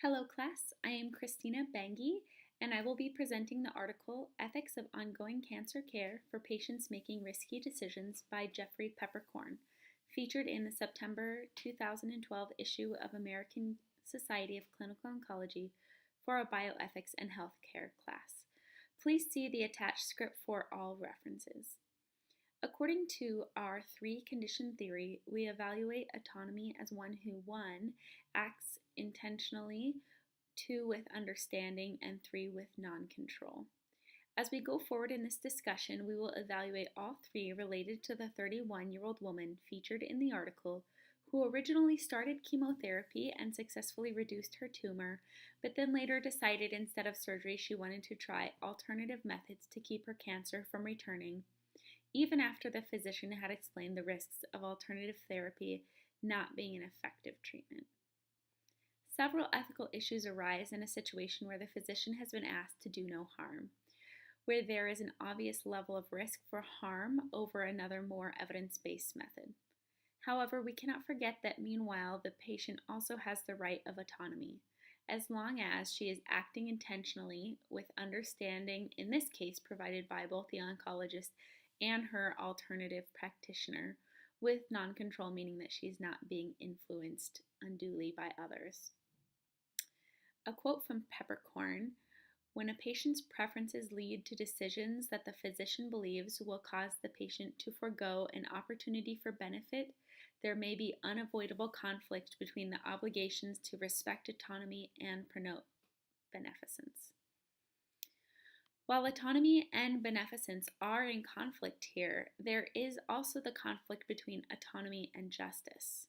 Hello class, I am Christina Bangui and I will be presenting the article Ethics of Ongoing Cancer Care for Patients Making Risky Decisions by Jeffrey Peppercorn, featured in the September 2012 issue of American Society of Clinical Oncology for a Bioethics and Healthcare class. Please see the attached script for all references. According to our three-condition theory, we evaluate autonomy as one who 1. Acts intentionally, 2. with understanding, and 3. with non-control. As we go forward in this discussion, we will evaluate all three related to the 31-year-old woman featured in the article who originally started chemotherapy and successfully reduced her tumor, but then later decided instead of surgery she wanted to try alternative methods to keep her cancer from returning, even after the physician had explained the risks of alternative therapy not being an effective treatment. Several ethical issues arise in a situation where the physician has been asked to do no harm, where there is an obvious level of risk for harm over another more evidence-based method. However, we cannot forget that meanwhile the patient also has the right of autonomy, as long as she is acting intentionally with understanding, in this case provided by both the oncologist and her alternative practitioner, with non-control meaning that she's not being influenced unduly by others. A quote from Peppercorn: "When a patient's preferences lead to decisions that the physician believes will cause the patient to forego an opportunity for benefit, there may be unavoidable conflict between the obligations to respect autonomy and promote beneficence." While autonomy and beneficence are in conflict here, there is also the conflict between autonomy and justice.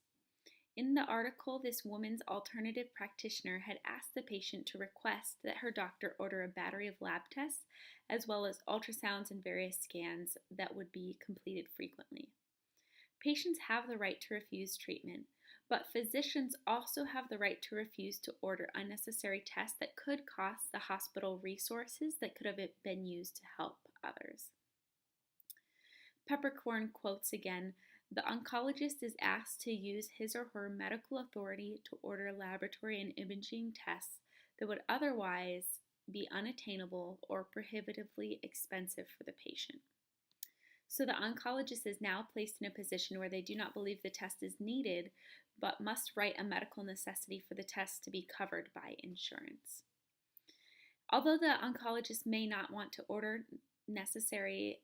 In the article, this woman's alternative practitioner had asked the patient to request that her doctor order a battery of lab tests, as well as ultrasounds and various scans that would be completed frequently. Patients have the right to refuse treatment, but physicians also have the right to refuse to order unnecessary tests that could cost the hospital resources that could have been used to help others. Peppercorn quotes again: "The oncologist is asked to use his or her medical authority to order laboratory and imaging tests that would otherwise be unattainable or prohibitively expensive for the patient. So the oncologist is now placed in a position where they do not believe the test is needed, but must write a medical necessity for the test to be covered by insurance." Although the oncologist may not want to order necessary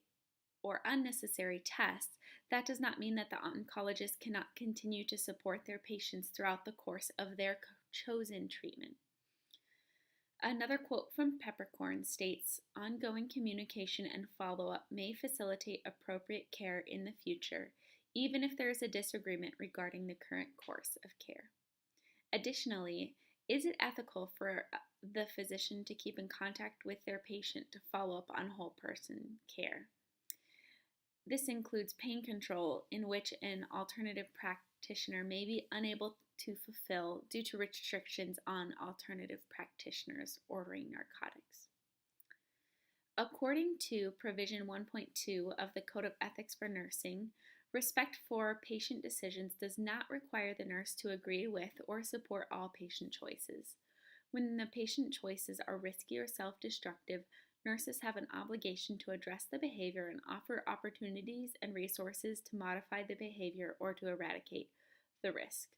or unnecessary tests, that does not mean that the oncologist cannot continue to support their patients throughout the course of their chosen treatment. Another quote from Peppercorn states, "Ongoing communication and follow-up may facilitate appropriate care in the future, even if there is a disagreement regarding the current course of care." Additionally, is it ethical for the physician to keep in contact with their patient to follow up on whole person care? This includes pain control, in which an alternative practitioner may be unable to fulfill due to restrictions on alternative practitioners ordering narcotics. According to Provision 1.2 of the Code of Ethics for Nursing, respect for patient decisions does not require the nurse to agree with or support all patient choices. When the patient choices are risky or self-destructive, nurses have an obligation to address the behavior and offer opportunities and resources to modify the behavior or to eradicate the risk.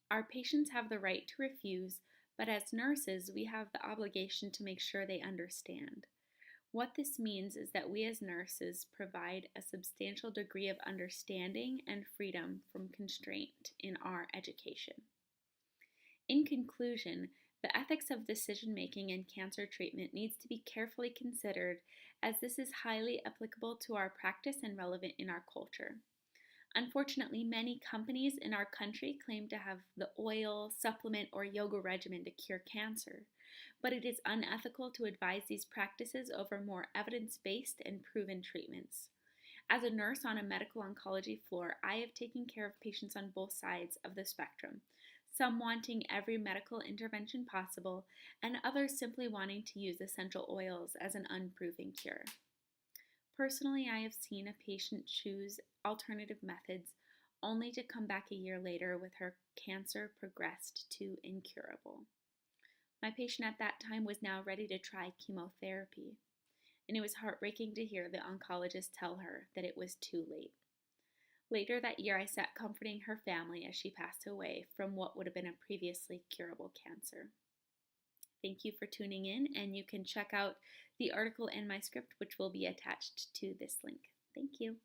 Our patients have the right to refuse, but as nurses, we have the obligation to make sure they understand. What this means is that we as nurses provide a substantial degree of understanding and freedom from constraint in our education. In conclusion, the ethics of decision-making in cancer treatment needs to be carefully considered, as this is highly applicable to our practice and relevant in our culture. Unfortunately, many companies in our country claim to have the oil, supplement, or yoga regimen to cure cancer, but it is unethical to advise these practices over more evidence-based and proven treatments. As a nurse on a medical oncology floor, I have taken care of patients on both sides of the spectrum, some wanting every medical intervention possible, and others simply wanting to use essential oils as an unproven cure. Personally, I have seen a patient choose alternative methods only to come back a year later with her cancer progressed to incurable. My patient at that time was now ready to try chemotherapy, and it was heartbreaking to hear the oncologist tell her that it was too late. Later that year, I sat comforting her family as she passed away from what would have been a previously curable cancer. Thank you for tuning in, and you can check out the article and my script, which will be attached to this link. Thank you.